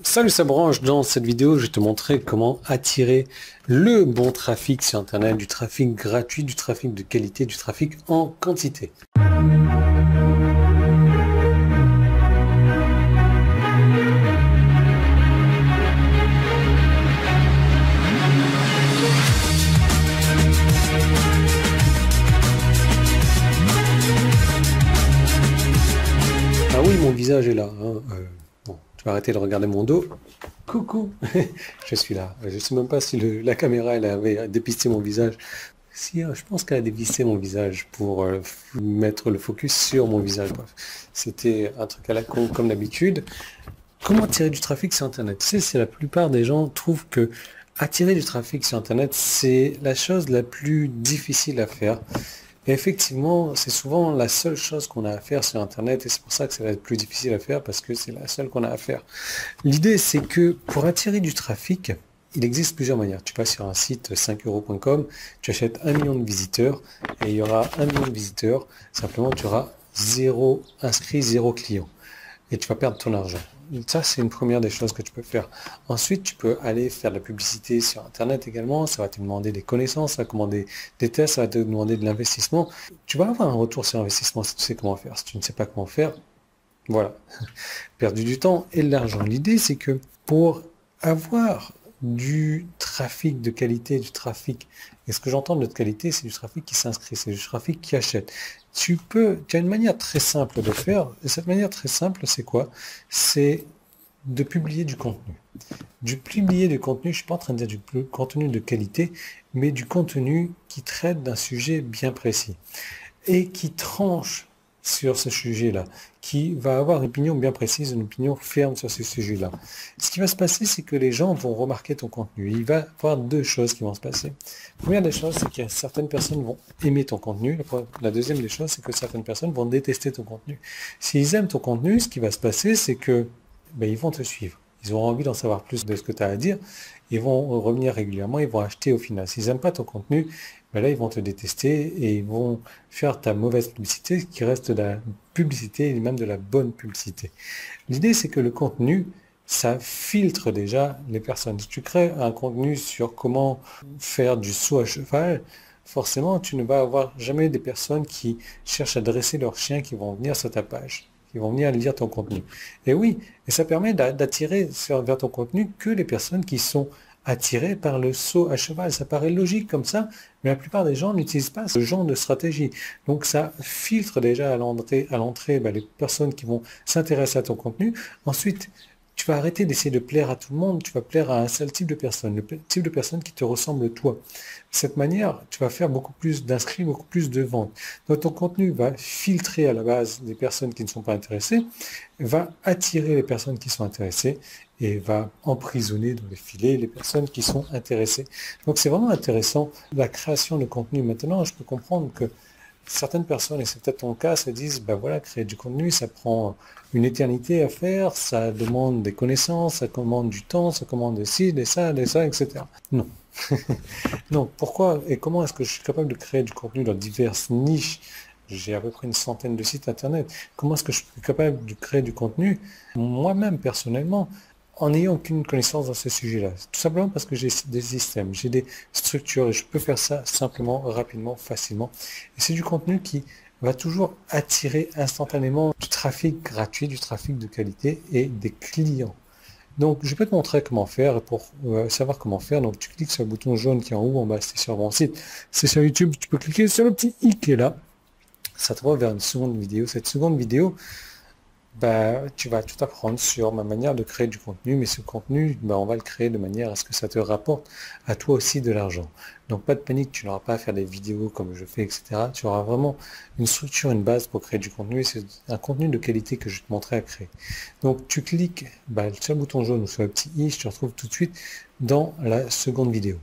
Salut, ça branche. Dans cette vidéo, je vais te montrer comment attirer le bon trafic sur Internet, du trafic gratuit, du trafic de qualité, du trafic en quantité. Ah oui, mon visage est là, hein. Bon, tu vas arrêter de regarder mon dos. Coucou, je suis là. Je ne sais même pas si la caméra elle avait dépisté mon visage. Si, je pense qu'elle a dépisté mon visage pour mettre le focus sur mon visage. Bref, c'était un truc à la con comme d'habitude. Comment attirer du trafic sur Internet? Tu sais, c'est la plupart des gens trouvent que attirer du trafic sur Internet, c'est la chose la plus difficile à faire. Et effectivement, c'est souvent la seule chose qu'on a à faire sur Internet et c'est pour ça que c'est la plus difficile à faire parce que c'est la seule qu'on a à faire. L'idée, c'est que pour attirer du trafic, il existe plusieurs manières. Tu passes sur un site 5euros.com, tu achètes 1 million de visiteurs et il y aura 1 million de visiteurs. Simplement, tu auras 0 inscrits, 0 clients et tu vas perdre ton argent. Ça, c'est une première des choses que tu peux faire. Ensuite, tu peux aller faire de la publicité sur Internet également. Ça va te demander des connaissances, ça va te demander des tests, ça va te demander de l'investissement. Tu vas avoir un retour sur investissement si tu sais comment faire. Si tu ne sais pas comment faire, voilà, perdu du temps et de l'argent. L'idée, c'est que pour avoir du trafic de qualité, du trafic, et ce que j'entends de qualité, c'est du trafic qui s'inscrit, c'est du trafic qui achète. Tu as une manière très simple de faire, et cette manière très simple, c'est quoi? C'est de publier du contenu. Publier du contenu, je ne suis pas en train de dire du contenu de qualité, mais du contenu qui traite d'un sujet bien précis et qui tranche sur ce sujet-là, qui va avoir une opinion bien précise, une opinion ferme sur ce sujet-là. Ce qui va se passer, c'est que les gens vont remarquer ton contenu. Il va y avoir deux choses qui vont se passer. La première des choses, c'est que certaines personnes vont aimer ton contenu. La deuxième des choses, c'est que certaines personnes vont détester ton contenu. S'ils aiment ton contenu, ce qui va se passer, c'est que ils vont te suivre. Ils auront envie d'en savoir plus de ce que tu as à dire. Ils vont revenir régulièrement, ils vont acheter au final. S'ils n'aiment pas ton contenu, là, ils vont te détester et ils vont faire ta mauvaise publicité, ce qui reste de la publicité et même de la bonne publicité. L'idée, c'est que le contenu, ça filtre déjà les personnes. Si tu crées un contenu sur comment faire du saut à cheval, forcément, tu ne vas avoir jamais des personnes qui cherchent à dresser leur chien qui vont venir sur ta page, qui vont venir lire ton contenu. Et oui, et ça permet d'attirer vers ton contenu que les personnes qui sont attirées par le saut à cheval. Ça paraît logique comme ça, mais la plupart des gens n'utilisent pas ce genre de stratégie. Donc ça filtre déjà à l'entrée les personnes qui vont s'intéresser à ton contenu. Ensuite, tu vas arrêter d'essayer de plaire à tout le monde, tu vas plaire à un seul type de personne, le type de personne qui te ressemble toi. De cette manière, tu vas faire beaucoup plus d'inscrits, beaucoup plus de ventes. Donc ton contenu va filtrer à la base des personnes qui ne sont pas intéressées, va attirer les personnes qui sont intéressées et va emprisonner dans les filets les personnes qui sont intéressées. Donc c'est vraiment intéressant la création de contenu. Maintenant, je peux comprendre que certaines personnes, et c'est peut-être ton cas, se disent, voilà, créer du contenu, ça prend une éternité à faire, ça demande des connaissances, ça demande du temps, ça demande des ci, des ça, etc. Non. Non. Pourquoi et comment est-ce que je suis capable de créer du contenu dans diverses niches? J'ai à peu près une centaine de sites internet. Comment est-ce que je suis capable de créer du contenu moi-même, personnellement, en n'ayant aucune connaissance dans ce sujet-là? Tout simplement parce que j'ai des systèmes, j'ai des structures et je peux faire ça simplement, rapidement, facilement. Et c'est du contenu qui va toujours attirer instantanément du trafic gratuit, du trafic de qualité et des clients. Donc, je peux te montrer comment faire. Pour savoir comment faire, donc tu cliques sur le bouton jaune qui est en haut, en bas, c'est sur mon site. C'est sur YouTube, tu peux cliquer sur le petit i qui est là. Ça te voit vers une seconde vidéo. Cette seconde vidéo, tu vas tout apprendre sur ma manière de créer du contenu, mais ce contenu, on va le créer de manière à ce que ça te rapporte à toi aussi de l'argent. Donc pas de panique, tu n'auras pas à faire des vidéos comme je fais, etc. Tu auras vraiment une structure, une base pour créer du contenu, et c'est un contenu de qualité que je vais te montrer à créer. Donc tu cliques sur le bouton jaune ou sur le petit i, je te retrouve tout de suite dans la seconde vidéo.